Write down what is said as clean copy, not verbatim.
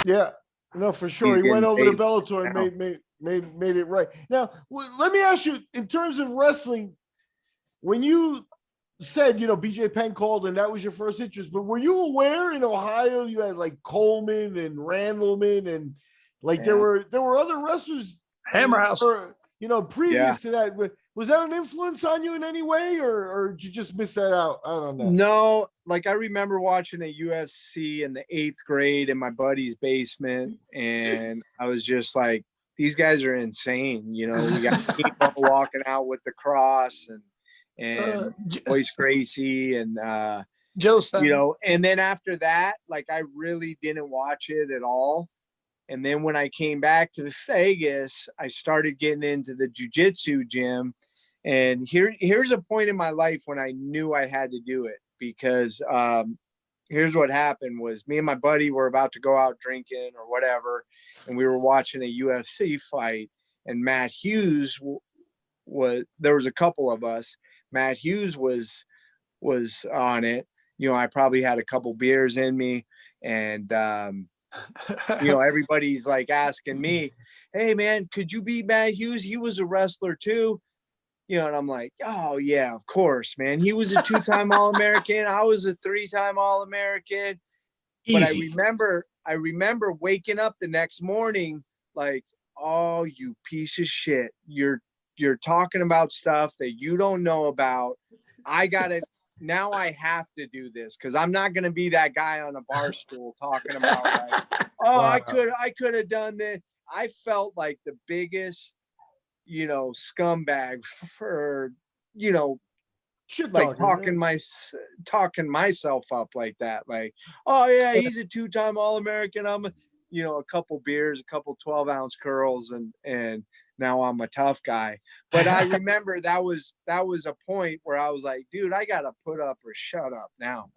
Yeah, no, for sure. He's He went getting over to paid Bellator now. and made it right. Now, let me ask you, in terms of wrestling, when you said, BJ Penn called and that was your first interest, but were you aware in Ohio you had like Coleman and Randleman and like there were other wrestlers Hammerhouse. Previous to that? Was that an influence on you in any way, or did you just miss that out? I don't know. No, like I remember watching a UFC in the 8th grade in my buddy's basement, and I was just like, these guys are insane. We got people walking out with the cross and Royce Gracie and Joe Stein. and then after that, like I really didn't watch it at all. And then when I came back to Vegas, I started getting into the jiu-jitsu gym. And here's a point in my life when I knew I had to do it, because here's what happened was me and my buddy were about to go out drinking or whatever. And we were watching a UFC fight, and Matt Hughes there was a couple of us. Matt Hughes was on it. I probably had a couple beers in me, and everybody's like asking me, hey man, could you beat Matt Hughes? He was a wrestler too. And I'm like, oh yeah, of course, man. He was a 2-time All-American. I was a 3-time All-American. But I remember waking up the next morning like, oh, you piece of shit. You're talking about stuff that you don't know about. Now I have to do this, because I'm not going to be that guy on a bar stool talking about like, oh, wow. I could have done this. I felt like the biggest, scumbag for, like talking myself up like that. Like, oh yeah, he's a 2-time All-American. I'm a couple beers, a couple 12-ounce curls, and now I'm a tough guy. But I remember that was a point where I was like, dude, I got to put up or shut up now.